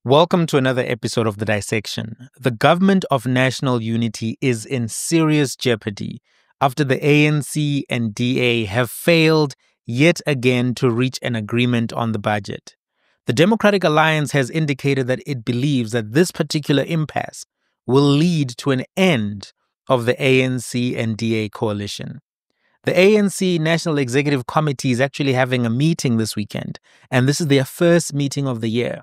Welcome to another episode of The Dissection. The government of national unity is in serious jeopardy after the ANC and DA have failed yet again to reach an agreement on the budget. The Democratic Alliance has indicated that it believes that this particular impasse will lead to an end of the ANC and DA coalition. The ANC National Executive Committee is actually having a meeting this weekend, and this is their first meeting of the year.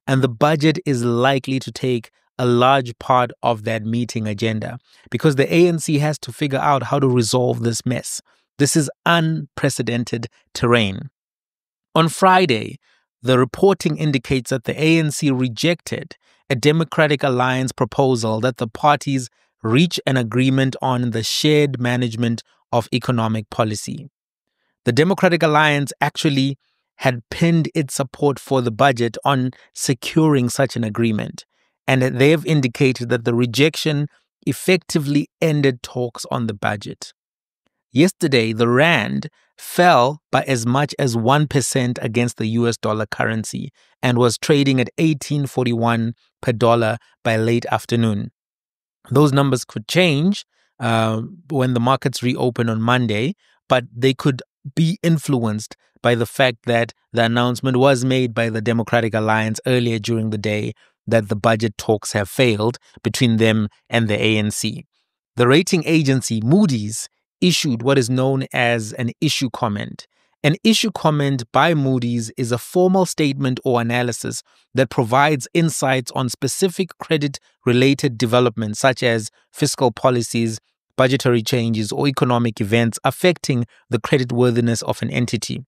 And the budget is likely to take a large part of that meeting agenda because the ANC has to figure out how to resolve this mess. This is unprecedented terrain. On Friday, the reporting indicates that the ANC rejected a Democratic Alliance proposal that the parties reach an agreement on the shared management of economic policy. The Democratic Alliance actually had pinned its support for the budget on securing such an agreement, and they have indicated that the rejection effectively ended talks on the budget. Yesterday, the rand fell by as much as 1% against the US dollar currency and was trading at 18.41 per dollar by late afternoon. Those numbers could change when the markets reopen on Monday, but they could be influenced by the fact that the announcement was made by the Democratic Alliance earlier during the day that the budget talks have failed between them and the ANC. The rating agency Moody's issued what is known as an issue comment. An issue comment by Moody's is a formal statement or analysis that provides insights on specific credit-related developments such as fiscal policies, budgetary changes, or economic events affecting the creditworthiness of an entity.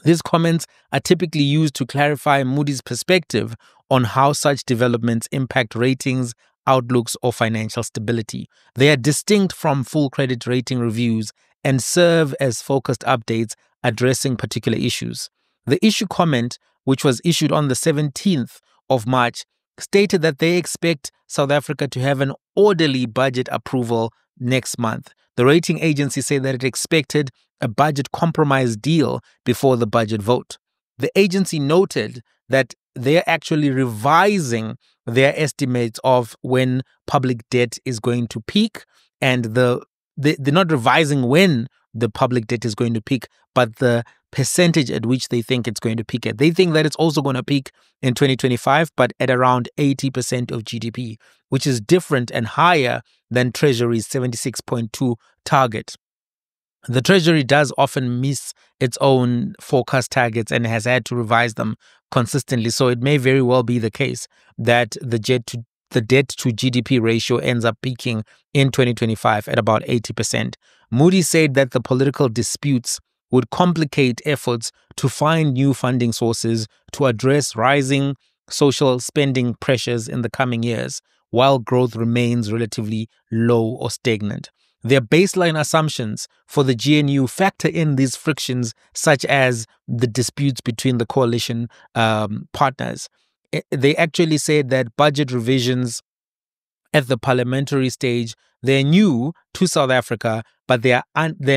These comments are typically used to clarify Moody's perspective on how such developments impact ratings, outlooks, or financial stability. They are distinct from full credit rating reviews and serve as focused updates addressing particular issues. The issue comment, which was issued on the 17th of March, stated that they expect South Africa to have an orderly budget approval next month. The rating agency said that it expected a budget compromise deal before the budget vote. The agency noted that they're actually revising their estimates of when public debt is going to peak, and they're not revising when the public debt is going to peak, but the percentage at which they think it's going to peak at. They think that it's also going to peak in 2025, but at around 80% of GDP, which is different and higher than Treasury's 76.2 target. The Treasury does often miss its own forecast targets and has had to revise them consistently, so it may very well be the case that the debt to GDP ratio ends up peaking in 2025 at about 80%. Moody's said that the political disputes would complicate efforts to find new funding sources to address rising social spending pressures in the coming years, while growth remains relatively low or stagnant. Their baseline assumptions for the GNU factor in these frictions, such as the disputes between the coalition partners. They actually said that budget revisions at the parliamentary stage, they're new to South Africa, but they're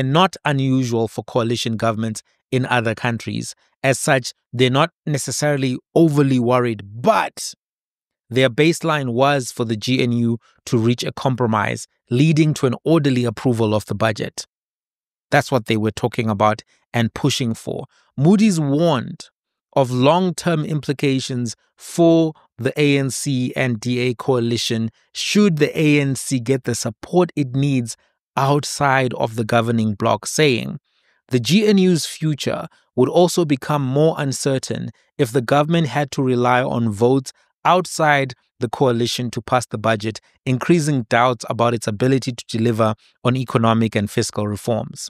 not unusual for coalition governments in other countries. As such, they're not necessarily overly worried, but their baseline was for the GNU to reach a compromise, leading to an orderly approval of the budget. That's what they were talking about and pushing for. Moody's warned of long-term implications for the ANC and DA coalition should the ANC get the support it needs outside of the governing bloc, saying the GNU's future would also become more uncertain if the government had to rely on votes outside the coalition to pass the budget, increasing doubts about its ability to deliver on economic and fiscal reforms.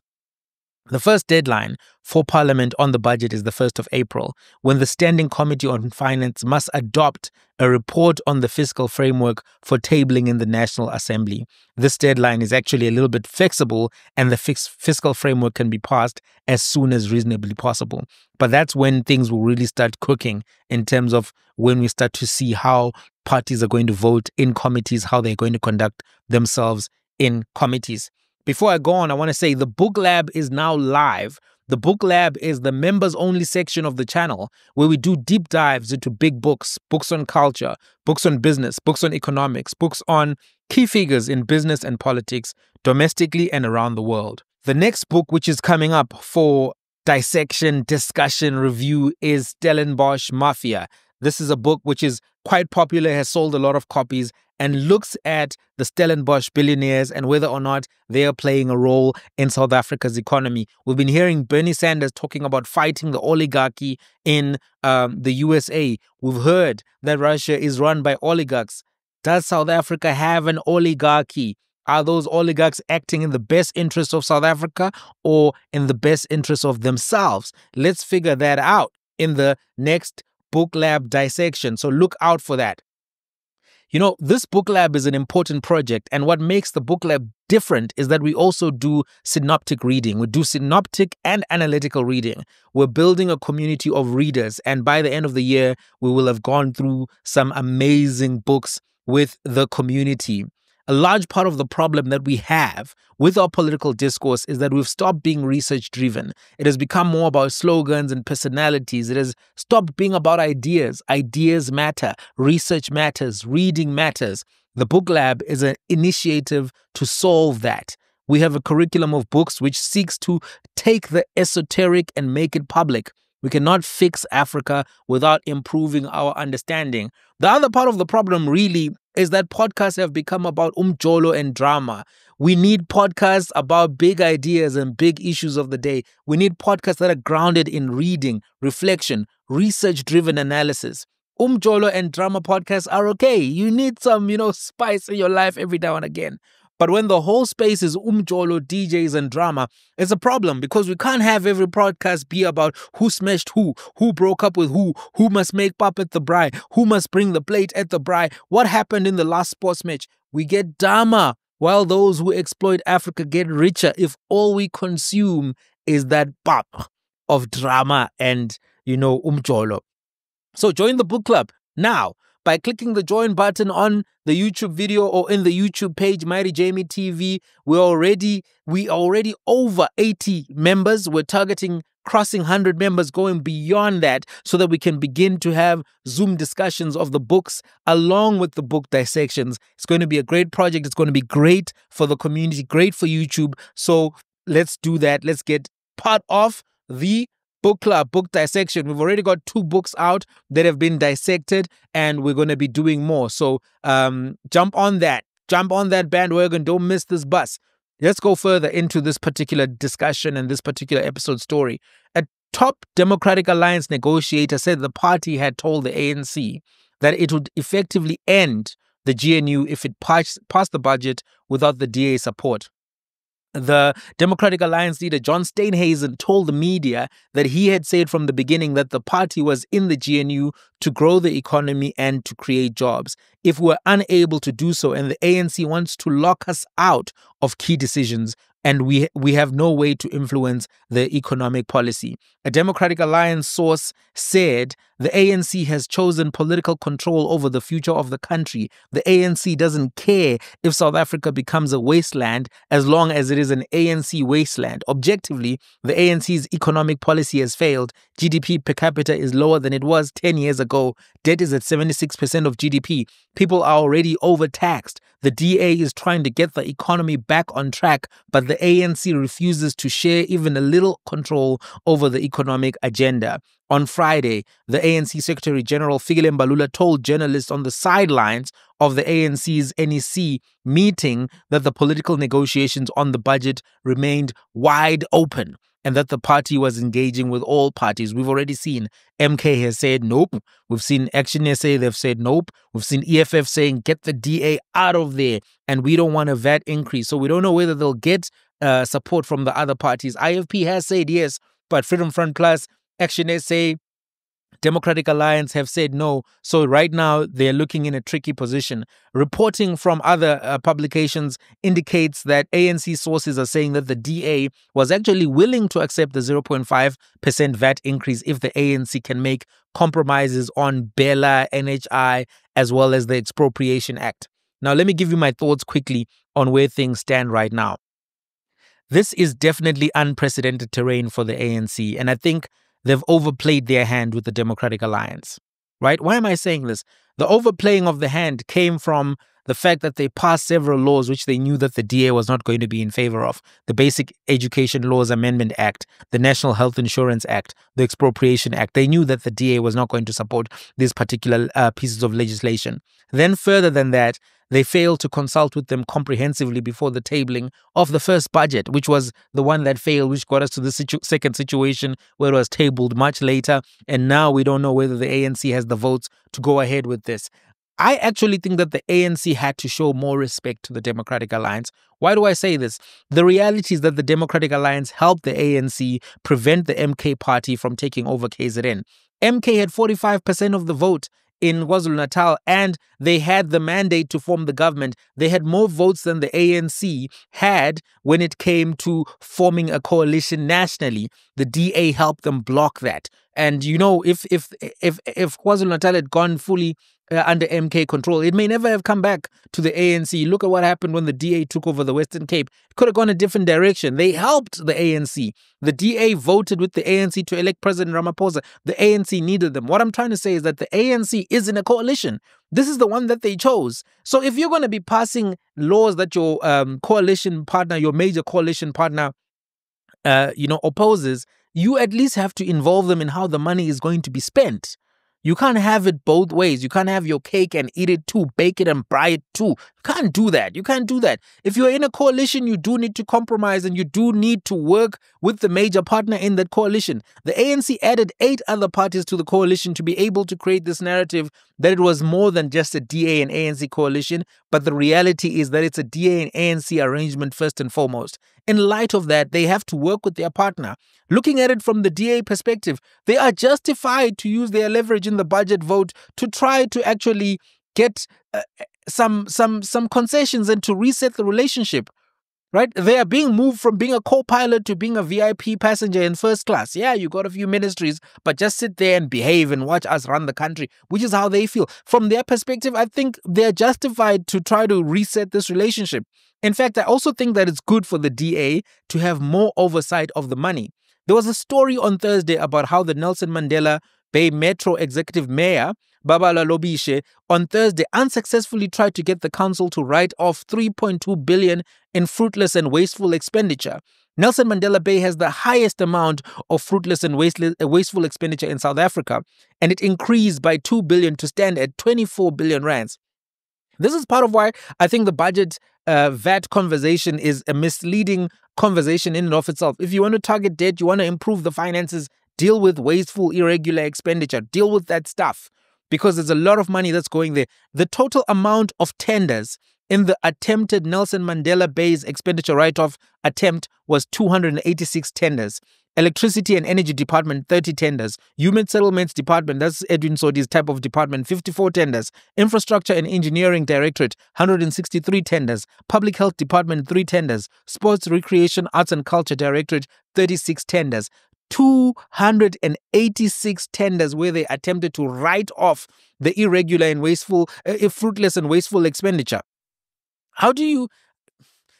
The first deadline for Parliament on the budget is the 1st of April, when the Standing Committee on Finance must adopt a report on the fiscal framework for tabling in the National Assembly. This deadline is actually a little bit flexible, and the fiscal framework can be passed as soon as reasonably possible. But that's when things will really start cooking in terms of when we start to see how parties are going to vote in committees, how they're going to conduct themselves in committees. Before I go on, I want to say the book lab is now live. The Book Lab is the members-only section of the channel where we do deep dives into big books, books on culture, books on business, books on economics, books on key figures in business and politics, domestically and around the world. The next book, which is coming up for dissection, discussion, review, is Stellenbosch Mafia. This is a book which is quite popular, has sold a lot of copies, and looks at the Stellenbosch billionaires and whether or not they are playing a role in South Africa's economy. We've been hearing Bernie Sanders talking about fighting the oligarchy in the USA. We've heard that Russia is run by oligarchs. Does South Africa have an oligarchy? Are those oligarchs acting in the best interest of South Africa or in the best interest of themselves? Let's figure that out in the next Book Lab dissection. So look out for that. You know, this Book Lab is an important project, and what makes the Book Lab different is that we also do synoptic reading. We do synoptic and analytical reading. We're building a community of readers, and by the end of the year, we will have gone through some amazing books with the community. A large part of the problem that we have with our political discourse is that we've stopped being research-driven. It has become more about slogans and personalities. It has stopped being about ideas. Ideas matter. Research matters. Reading matters. The Book Lab is an initiative to solve that. We have a curriculum of books which seeks to take the esoteric and make it public. We cannot fix Africa without improving our understanding. The other part of the problem really is that podcasts have become about umjolo and drama. We need podcasts about big ideas and big issues of the day. We need podcasts that are grounded in reading, reflection, research-driven analysis. Umjolo and drama podcasts are okay. You need some, spice in your life every now and again. But when the whole space is umjolo, DJs, and drama, it's a problem because we can't have every podcast be about who smashed who broke up with who must make pap at the braai, who must bring the plate at the braai, what happened in the last sports match. We get drama while those who exploit Africa get richer if all we consume is that pap of drama and, umjolo. So join the book club now by clicking the join button on the YouTube video or in the YouTube page, Mighty Jamie TV. We are already over 80 members. We're targeting crossing 100 members, going beyond that so that we can begin to have Zoom discussions of the books along with the book dissections. It's going to be a great project. It's going to be great for the community, great for YouTube. So let's do that. Let's get part of the book club, book dissection. We've already got 2 books out that have been dissected, and we're going to be doing more. So jump on that. Jump on that bandwagon. Don't miss this bus. Let's go further into this particular discussion and this particular episode story. A top Democratic Alliance negotiator said the party had told the ANC that it would effectively end the GNU if it passed the budget without the DA support. The Democratic Alliance leader, John Steenhuisen, told the media that he had said from the beginning that the party was in the GNU to grow the economy and to create jobs. If we're unable to do so and the ANC wants to lock us out of key decisions, and we have no way to influence the economic policy. A Democratic Alliance source said the ANC has chosen political control over the future of the country. The ANC doesn't care if South Africa becomes a wasteland as long as it is an ANC wasteland. Objectively, the ANC's economic policy has failed. GDP per capita is lower than it was 10 years ago. Debt is at 76% of GDP. People are already overtaxed. The DA is trying to get the economy back on track, but the ANC refuses to share even a little control over the economic agenda. On Friday, the ANC Secretary General Fikile Mbalula told journalists on the sidelines of the ANC's NEC meeting that the political negotiations on the budget remained wide open and that the party was engaging with all parties. We've already seen MK has said nope. We've seen Action SA, they've said nope. We've seen EFF saying get the DA out of there and we don't want a VAT increase. So we don't know whether they'll get support from the other parties. IFP has said yes, but Freedom Front Plus, Action SA, Democratic Alliance have said no. So right now they're looking in a tricky position. Reporting from other publications indicates that ANC sources are saying that the DA was actually willing to accept the 0.5% VAT increase if the ANC can make compromises on Bella, NHI, as well as the Expropriation Act. Now, let me give you my thoughts quickly on where things stand right now. this is definitely unprecedented terrain for the ANC. And I think they've overplayed their hand with the Democratic Alliance, right? Why am I saying this? The overplaying of the hand came from the fact that they passed several laws which they knew that the DA was not going to be in favor of. The Basic Education Laws Amendment Act, the National Health Insurance Act, the Expropriation Act. They knew that the DA was not going to support these particular pieces of legislation. Then further than that, they failed to consult with them comprehensively before the tabling of the first budget, which was the one that failed, which got us to the second situation where it was tabled much later. And now we don't know whether the ANC has the votes to go ahead with this. I actually think that the ANC had to show more respect to the Democratic Alliance. Why do I say this? The reality is that the Democratic Alliance helped the ANC prevent the MK party from taking over KZN. MK had 45% of the vote in KwaZulu-Natal, and they had the mandate to form the government. They had more votes than the ANC had when it came to forming a coalition nationally. The DA helped them block that. And you know, if KwaZulu-Natal had gone fully under MK control, it may never have come back to the ANC. Look at what happened when the DA took over the Western Cape. It could have gone a different direction. They helped the ANC. The DA voted with the ANC to elect President Ramaphosa. The ANC needed them. What I'm trying to say is that the ANC is in a coalition. This is the one that they chose. So if you're going to be passing laws that your coalition partner, your major coalition partner, opposes, you at least have to involve them in how the money is going to be spent. You can't have it both ways. You can't have your cake and eat it too, bake it and fry it too. You can't do that. You can't do that. If you're in a coalition, you do need to compromise and you do need to work with the major partner in that coalition. The ANC added 8 other parties to the coalition to be able to create this narrative that it was more than just a DA and ANC coalition, but the reality is that it's a DA and ANC arrangement first and foremost. In light of that, they have to work with their partner. Looking at it from the DA perspective, they are justified to use their leverage in the budget vote to try to actually get some concessions and to reset the relationship. Right? They are being moved from being a co-pilot to being a VIP passenger in first class. Yeah, you got a few ministries, but just sit there and behave and watch us run the country, which is how they feel. From their perspective, I think they're justified to try to reset this relationship. In fact, I also think that it's good for the DA to have more oversight of the money. There was a story on Thursday about how the Nelson Mandela Bay Metro Executive Mayor, Babala Lobishe, on Thursday unsuccessfully tried to get the council to write off 3.2 billion in fruitless and wasteful expenditure. Nelson Mandela Bay has the highest amount of fruitless and wasteful expenditure in South Africa, and it increased by 2 billion to stand at 24 billion rands. This is part of why I think the budget VAT conversation is a misleading conversation in and of itself. If you want to target debt, you want to improve the finances, deal with wasteful, irregular expenditure, deal with that stuff, because there's a lot of money that's going there. The total amount of tenders in the attempted Nelson Mandela Bay's expenditure write-off attempt was 286 tenders. Electricity and Energy Department, 30 tenders. Human Settlements Department, that's Edwin Sodi's type of department, 54 tenders. Infrastructure and Engineering Directorate, 163 tenders. Public Health Department, 3 tenders. Sports, Recreation, Arts and Culture Directorate, 36 tenders. 286 tenders where they attempted to write off the irregular and wasteful, fruitless and wasteful expenditure.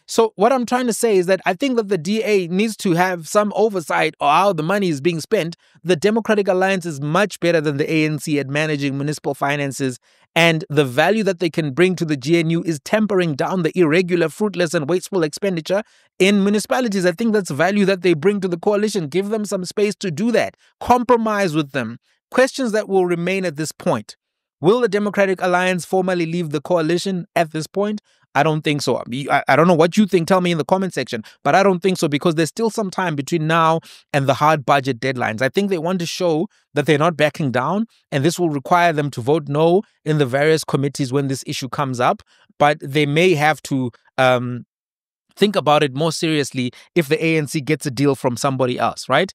So what I'm trying to say is that I think that the DA needs to have some oversight of how the money is being spent. The Democratic Alliance is much better than the ANC at managing municipal finances, and the value that they can bring to the GNU is tempering down the irregular, fruitless and wasteful expenditure in municipalities. I think that's value that they bring to the coalition. Give them some space to do that. Compromise with them. Questions that will remain at this point. Will the Democratic Alliance formally leave the coalition at this point? I don't think so. I don't know what you think. Tell me in the comment section. But I don't think so, because there's still some time between now and the hard budget deadlines. I think they want to show that they're not backing down, and this will require them to vote no in the various committees when this issue comes up. But they may have to think about it more seriously if the ANC gets a deal from somebody else, right?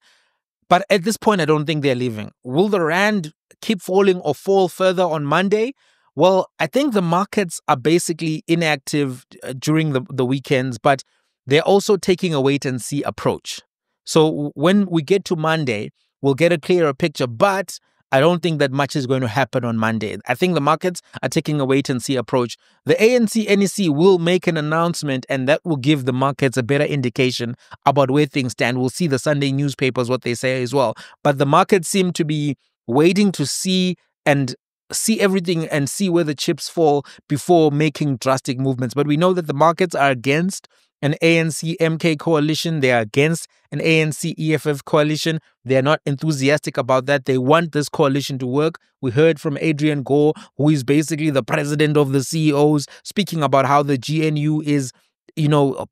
But at this point, I don't think they're leaving. Will the rand keep falling or fall further on Monday? Well, I think the markets are basically inactive during the weekends, but they're also taking a wait-and-see approach. So when we get to Monday, we'll get a clearer picture. But I don't think that much is going to happen on Monday. I think the markets are taking a wait-and-see approach. The ANC NEC will make an announcement, and that will give the markets a better indication about where things stand. We'll see the Sunday newspapers, what they say as well. But the markets seem to be waiting to see everything and see where the chips fall before making drastic movements. But we know that the markets are against an ANC MK coalition. They are against an ANC EFF coalition. They're not enthusiastic about that. They want this coalition to work. We heard from Adrian Gore, who is basically the president of the CEOs, speaking about how the GNU is,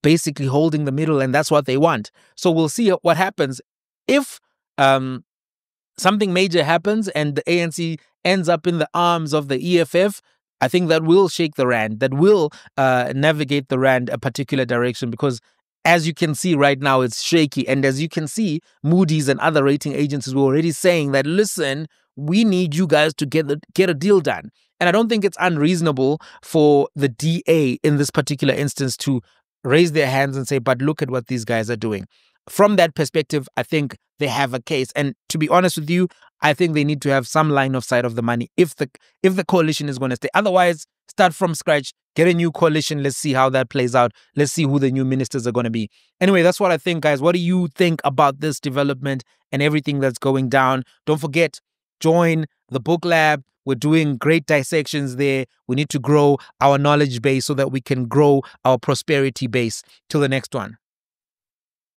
basically holding the middle, and that's what they want. So we'll see what happens. If something major happens and the ANC ends up in the arms of the EFF, I think that will shake the rand, that will navigate the rand a particular direction, because as you can see right now, it's shaky. And as you can see, Moody's and other rating agencies were already saying that, listen, we need you guys to get a deal done. And I don't think it's unreasonable for the DA in this particular instance to raise their hands and say, but look at what these guys are doing. From that perspective, I think they have a case. And to be honest with you, I think they need to have some line of sight of the money if the coalition is going to stay. Otherwise, start from scratch, get a new coalition. Let's see how that plays out. Let's see who the new ministers are going to be. Anyway, that's what I think, guys. What do you think about this development and everything that's going down? Don't forget, join the book lab. We're doing great dissections there. We need to grow our knowledge base so that we can grow our prosperity base. Till the next one.